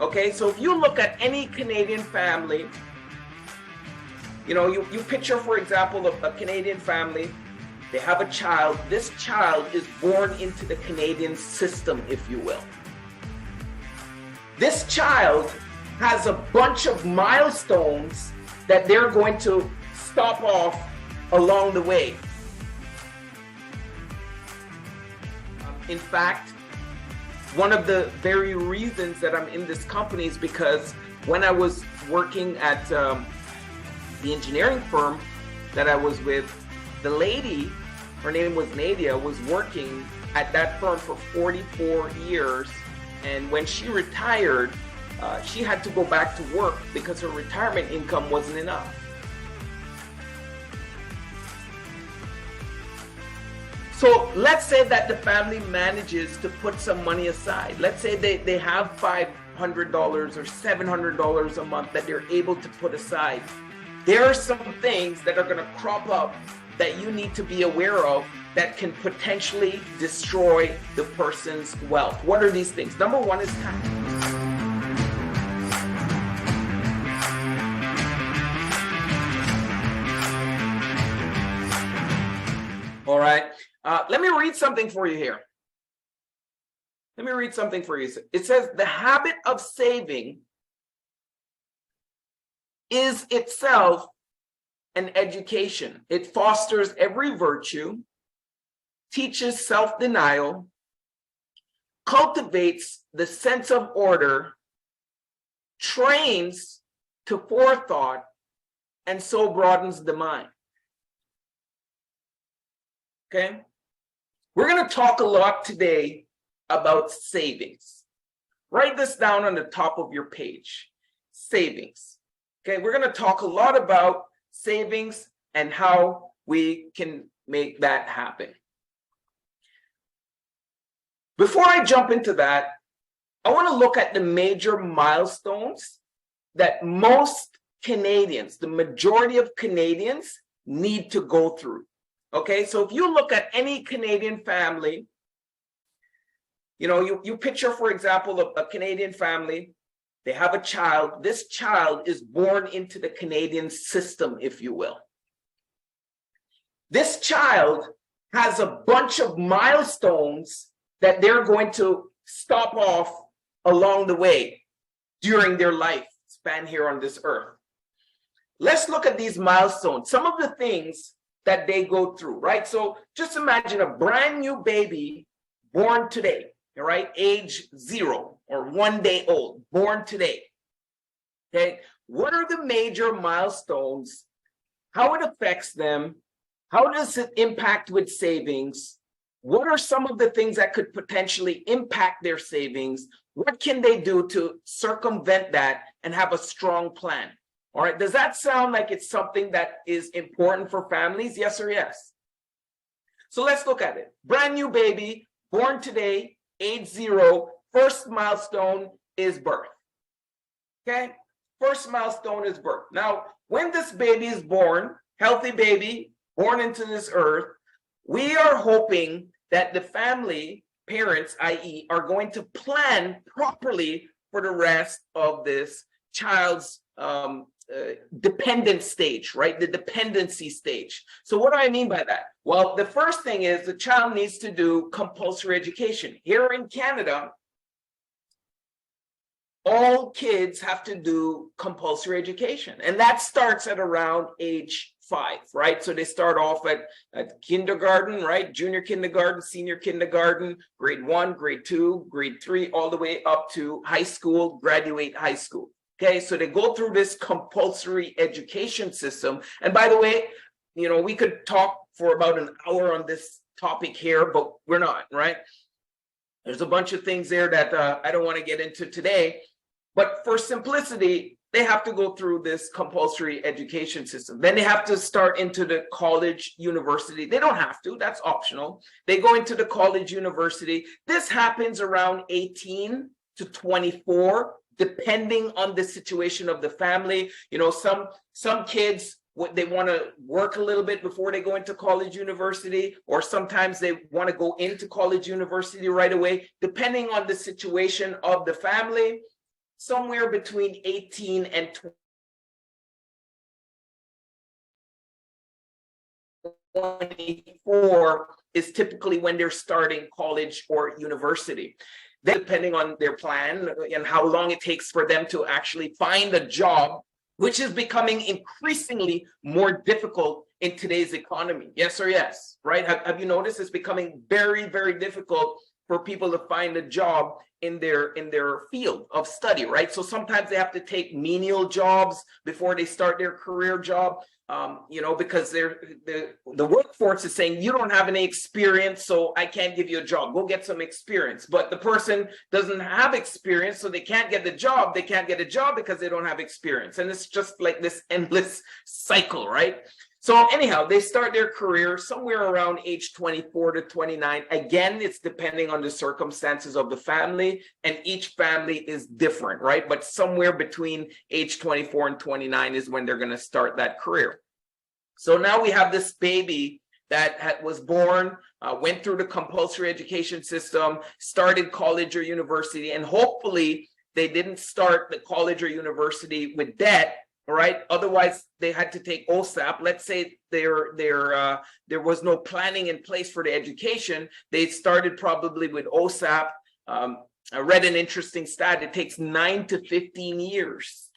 Okay, so if you look at any Canadian family, you picture, for example, a Canadian family, they have a child. This child is born into the Canadian system, if you will. This child has a bunch of milestones that they're going to stop off along the way. In fact, one of the very reasons that I'm in this company is because when I was working at the engineering firm that I was with, the lady, her name was Nadia, was working at that firm for 44 years. And when she retired, she had to go back to work because her retirement income wasn't enough. So let's say that the family manages to put some money aside. Let's say they have $500 or $700 a month that they're able to put aside. There are some things that are going to crop up that you need to be aware of that can potentially destroy the person's wealth. What are these things? Number one is tax. All right. Let me read something for you here. Let me read something for you. It says, the habit of saving is itself an education. It fosters every virtue, teaches self-denial, cultivates the sense of order, trains to forethought, and so broadens the mind. Okay? We're going to talk a lot today about savings. Write this down on the top of your page. Savings. Okay, we're going to talk a lot about savings and how we can make that happen. Before I jump into that, I want to look at the major milestones that most Canadians, the majority of Canadians, need to go through. Okay, so if you look at any Canadian family, you picture, for example, a Canadian family, they have a child. This child is born into the Canadian system, if you will. This child has a bunch of milestones that they're going to stop off along the way during their life span here on this earth. Let's look at these milestones, some of the things that they go through, right? So just imagine a brand new baby born today, all right? Age 0 or 1 day old, born today. Okay, what are the major milestones? How it affects them? How does it impact with savings? What are some of the things that could potentially impact their savings? What can they do to circumvent that and have a strong plan? All right, does that sound like it's something that is important for families? Yes or yes? So let's look at it. Brand new baby, born today, age 0, first milestone is birth. Okay, first milestone is birth. Now, when this baby is born, healthy baby, born into this earth, we are hoping that the family, parents, i.e., are going to plan properly for the rest of this child's dependent stage, right? The dependency stage. So what do I mean by that? Well, the first thing is the child needs to do compulsory education. Here in Canada, all kids have to do compulsory education, and that starts at around age 5, right? So they start off at kindergarten, right? Junior kindergarten, senior kindergarten, grade 1, grade 2, grade 3, all the way up to high school, graduate high school. Okay, so they go through this compulsory education system. And by the way, we could talk for about an hour on this topic here, but we're not, right? There's a bunch of things there that I don't want to get into today. But for simplicity, they have to go through this compulsory education system. Then they have to start into the college, university. They don't have to, that's optional. They go into the college, university. This happens around 18 to 24. Depending on the situation of the family. Some kids, they want to work a little bit before they go into college, university, or sometimes they want to go into college, university right away, depending on the situation of the family. somewhere between 18 and 24 is typically when they're starting college or university. Then, depending on their plan and how long it takes for them to actually find a job, which is becoming increasingly more difficult in today's economy. Yes or yes, right? Have you noticed it's becoming very, very difficult for people to find a job in their field of study, right? So sometimes they have to take menial jobs before they start their career job, because the workforce is saying you don't have any experience, so I can't give you a job. Go get some experience. But the person doesn't have experience, so they can't get the job. They can't get a job because they don't have experience. And it's just like this endless cycle, right? So anyhow, they start their career somewhere around age 24 to 29. Again, it's depending on the circumstances of the family, and each family is different, right? But somewhere between age 24 and 29 is when they're going to start that career. So now we have this baby that was born, went through the compulsory education system, started college or university, and hopefully they didn't start the college or university with debt. All right. Otherwise, they had to take OSAP. Let's say there was no planning in place for the education. They started probably with OSAP. I read an interesting stat. It takes 9 to 15 years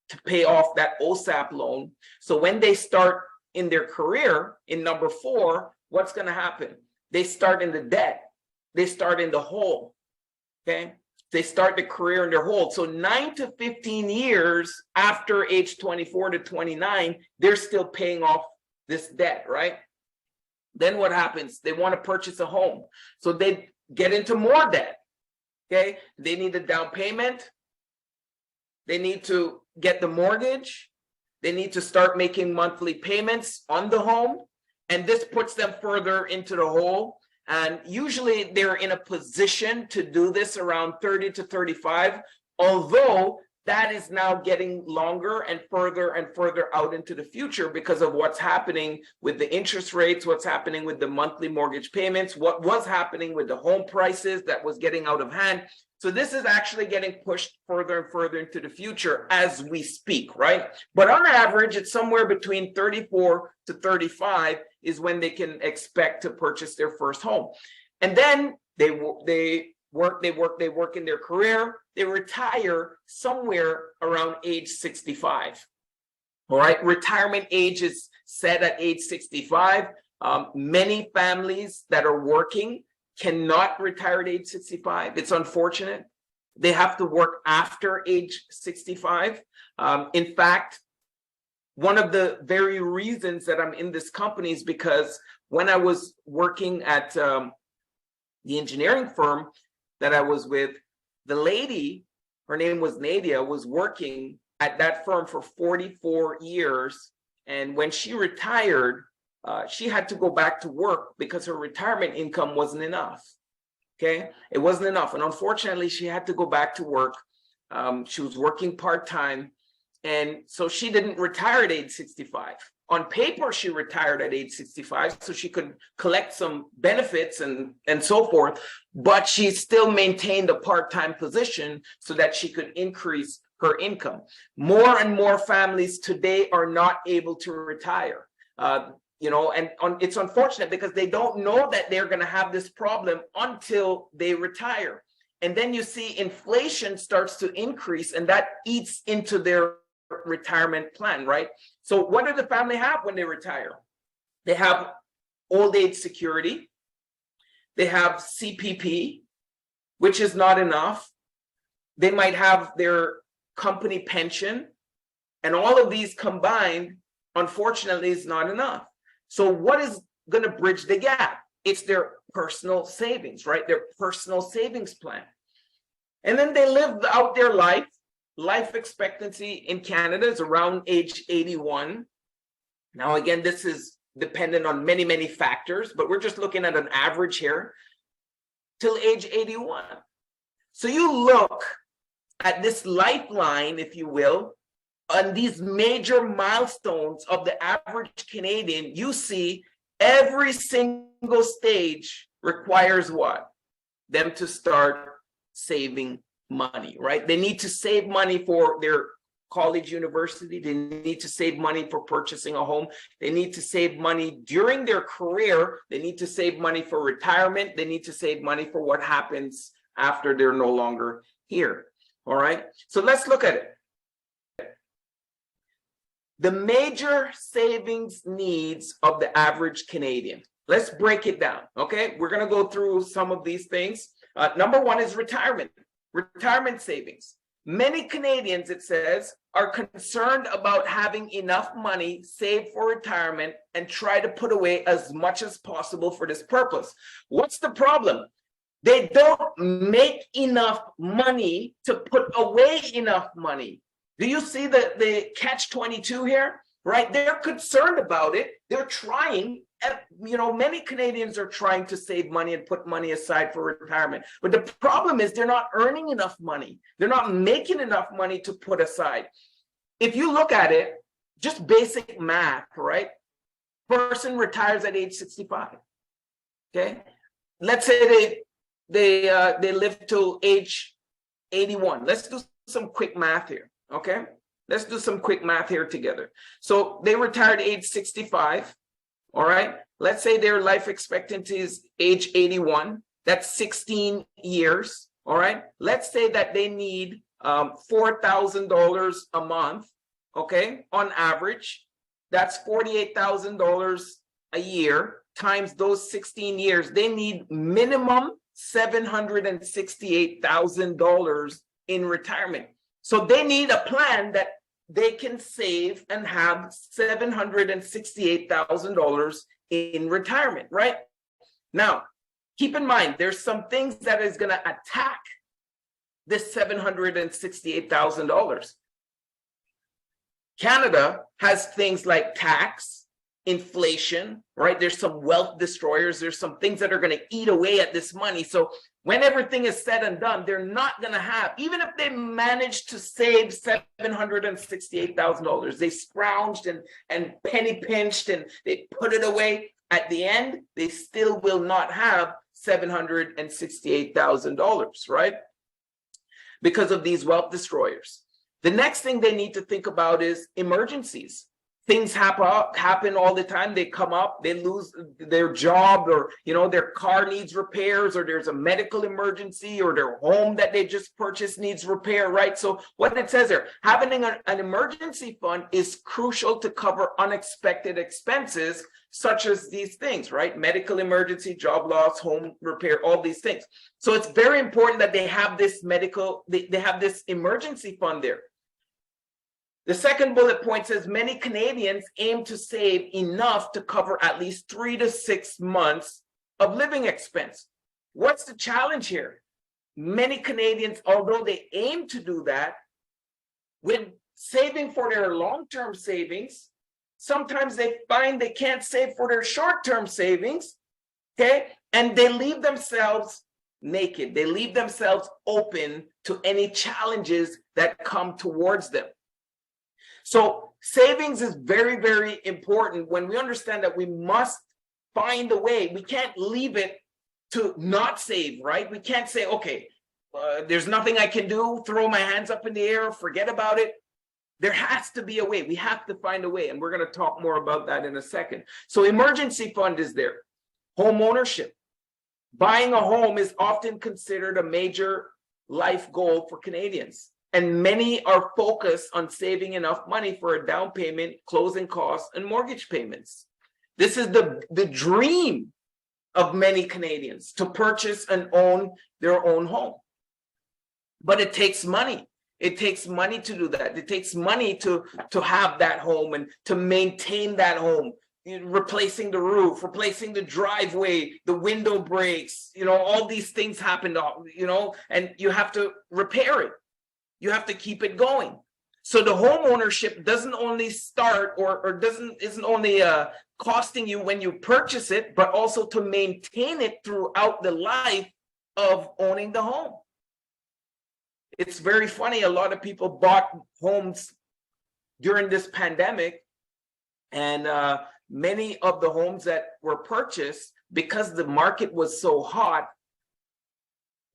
to pay off that OSAP loan. So when they start in their career in number 4, what's going to happen? They start in the debt. They start in the hole. Okay. They start the career in their hole. So 9 to 15 years after age 24 to 29, they're still paying off this debt, right? Then what happens? They want to purchase a home. So they get into more debt, okay? They need a down payment. They need to get the mortgage. They need to start making monthly payments on the home. And this puts them further into the hole. And usually they're in a position to do this around 30 to 35, although that is now getting longer and further out into the future because of what's happening with the interest rates, what's happening with the monthly mortgage payments, what was happening with the home prices that was getting out of hand. So this is actually getting pushed further and further into the future as we speak, right? But on average, it's somewhere between 34 to 35 is when they can expect to purchase their first home. And then they work in their career, they retire somewhere around age 65. All right, retirement age is set at age 65. Many families that are working cannot retire at age 65. It's unfortunate. They have to work after age 65. In fact, one of the very reasons that I'm in this company is because when I was working at the engineering firm that I was with, the lady, her name was Nadia, was working at that firm for 44 years. And when she retired, she had to go back to work because her retirement income wasn't enough. Okay, it wasn't enough. And unfortunately, she had to go back to work. She was working part-time. And so she didn't retire at age 65. On paper, she retired at age 65, so she could collect some benefits and so forth, but she still maintained a part-time position so that she could increase her income. More and more families today are not able to retire. It's unfortunate because they don't know that they're going to have this problem until they retire. And then you see inflation starts to increase, and that eats into their retirement plan, right? So what do the family have when they retire? They have old age security. They have CPP, which is not enough. They might have their company pension, and all of these combined, unfortunately, is not enough. So what is going to bridge the gap? It's their personal savings, right? Their personal savings plan. And then they live out their life. Life expectancy in Canada is around age 81. Now, again, this is dependent on many, many factors, but we're just looking at an average here till age 81. So you look at this lifeline, if you will, on these major milestones of the average Canadian, you see every single stage requires what? Them to start saving money, right? They need to save money for their college, university. They need to save money for purchasing a home. They need to save money during their career. They need to save money for retirement. They need to save money for what happens after they're no longer here. All right. So let's look at it. The major savings needs of the average Canadian. Let's break it down. Okay. We're going to go through some of these things. Number one is retirement savings. Many Canadians, it says, are concerned about having enough money saved for retirement and try to put away as much as possible for this purpose. What's the problem? They don't make enough money to put away enough money. Do you see the catch-22 here? Right? They're concerned about it. They're trying. Many Canadians are trying to save money and put money aside for retirement. But the problem is they're not earning enough money. They're not making enough money to put aside. If you look at it, just basic math, right? Person retires at age 65. Okay? Let's say they live till age 81. Let's do some quick math here. Okay? Let's do some quick math here together. So they retired at age 65. All right. Let's say their life expectancy is age 81. That's 16 years. All right. Let's say that they need $4,000 a month. Okay. On average, that's $48,000 a year times those 16 years. They need minimum $768,000 in retirement. So they need a plan that they can save and have $768,000 in retirement, right? Now, keep in mind, there's some things that is going to attack this $768,000. Canada has things like tax, inflation, right? There's some wealth destroyers. There's some things that are going to eat away at this money. So when everything is said and done, they're not going to have, even if they manage to save $768,000, they scrounged and penny pinched and they put it away. At the end, they still will not have $768,000, right? Because of these wealth destroyers. The next thing they need to think about is emergencies. Things happen all the time. They come up, they lose their job, or their car needs repairs, or there's a medical emergency, or their home that they just purchased needs repair, right? So what it says there, having an emergency fund is crucial to cover unexpected expenses such as these things, right? Medical emergency, job loss, home repair, all these things. So it's very important that they have this they have this emergency fund there. The second bullet point says many Canadians aim to save enough to cover at least 3 to 6 months of living expense. What's the challenge here? Many Canadians, although they aim to do that, when saving for their long-term savings, sometimes they find they can't save for their short-term savings, okay? And they leave themselves naked. They leave themselves open to any challenges that come towards them. So savings is very, very important when we understand that we must find a way. We can't leave it to not save, right? We can't say, okay, there's nothing I can do, throw my hands up in the air, forget about it. There has to be a way. We have to find a way. And we're going to talk more about that in a second. So emergency fund is there. Home ownership. Buying a home is often considered a major life goal for Canadians. And many are focused on saving enough money for a down payment, closing costs, and mortgage payments. This is the dream of many Canadians, to purchase and own their own home. But it takes money. It takes money to do that. It takes money to have that home and to maintain that home. Replacing the roof, replacing the driveway, the window breaks, all these things happen, and you have to repair it. You have to keep it going. So the home ownership doesn't only start or isn't only costing you when you purchase it, but also to maintain it throughout the life of owning the home. It's very funny. A lot of people bought homes during this pandemic, and many of the homes that were purchased, because the market was so hot,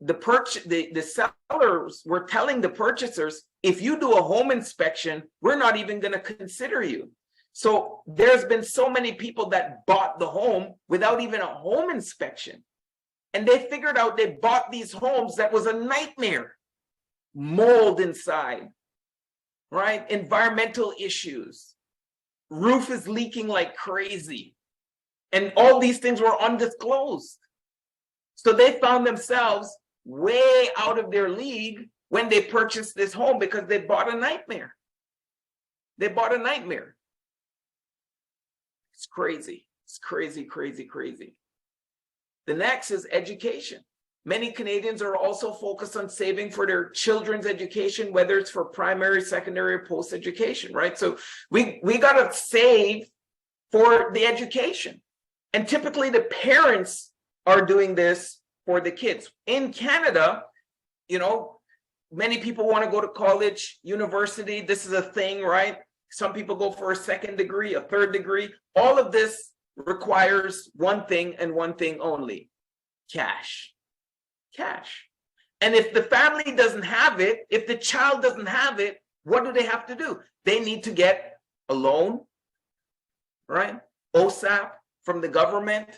the sellers were telling the purchasers, if you do a home inspection, we're not even going to consider you. So there's been so many people that bought the home without even a home inspection. And they figured out they bought these homes that was a nightmare. Mold inside, right? Environmental issues. Roof is leaking like crazy. And all these things were undisclosed. So they found themselves way out of their league when they purchased this home because they bought a nightmare. They bought a nightmare. It's crazy. It's crazy, crazy, crazy. The next is education. Many Canadians are also focused on saving for their children's education, whether it's for primary, secondary, or post-education, right? So we got to save for the education. And typically the parents are doing this for the kids. In Canada, you know, many people want to go to college, university. This is a thing, right? Some people go for a second degree, a third degree. All of this requires one thing and one thing only: cash. Cash. And if the family doesn't have it, if the child doesn't have it, what do they have to do? They need to get a loan, right? OSAP from the government,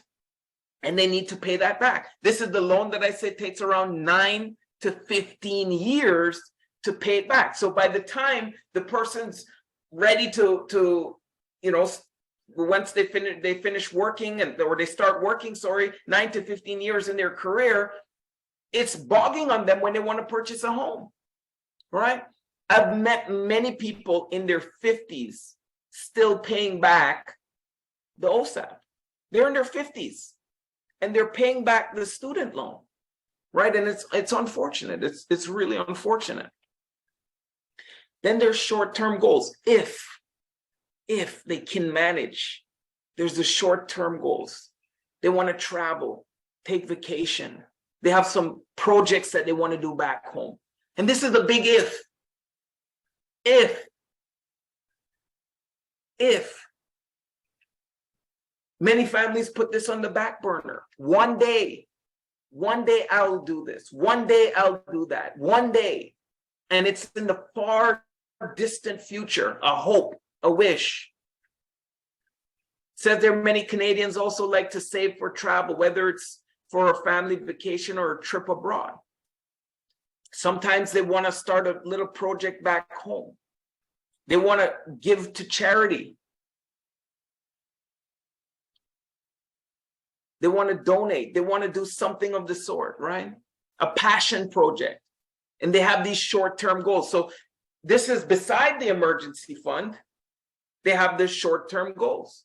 and they need to pay that back. This is the loan that I said takes around 9 to 15 years to pay it back. So by the time the person's ready to you know, once they finish working or they start working, 9 to 15 years in their career, it's bogging on them when they want to purchase a home, right? I've met many people in their 50s still paying back the OSAP. They're in their 50s and they're paying back the student loan, right? And it's unfortunate. It's really unfortunate. Then there's short-term goals. If they can manage, there's the short-term goals. They want to travel, take vacation. They have some projects that they want to do back home. And this is a big if. If. Many families put this on the back burner. One day I'll do this. One day I'll do that. One day. And it's in the far distant future, a hope, a wish. Says there are many Canadians also like to save for travel, whether it's for a family vacation or a trip abroad. Sometimes they want to start a little project back home. They want to give to charity. They want to donate. They want to do something of the sort, right? A passion project. And they have these short-term goals. So this is beside the emergency fund. They have the short-term goals.